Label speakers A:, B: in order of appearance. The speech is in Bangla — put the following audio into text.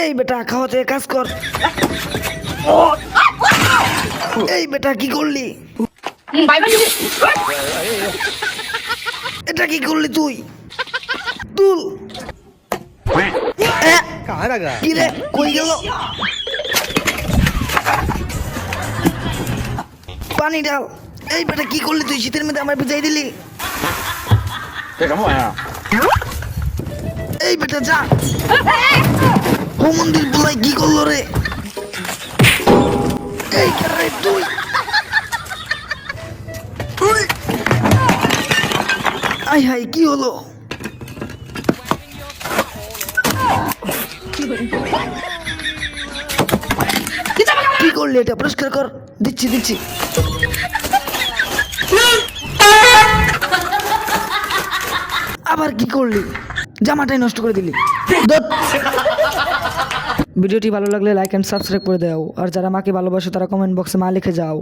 A: এই বেটা খাওয়াতে কাজ কর। এই বেটা কি করলি? এটা কি করলি তুই? তুল। কি রে কই গেল? পানি ডাল। এই বেটা কি করলি তুই? শীতের মধ্যে আমার ভিজাই দিলি। এই বেটা যা। ও মন্দির বলাই কি করলো রে? এই রে তুই। আই হাই কি হলো? কি করলি এটা? পরিষ্কার কর। দিচ্ছি। আবার কি করলি? জামাটাই নষ্ট করে দিলি। ভিডিওটি ভালো লাগলে লাইক এন্ড সাবস্ক্রাইব করে দাও, আর যারা মাকে ভালোবাসো তারা কমেন্ট বক্সে মা লিখে যাও।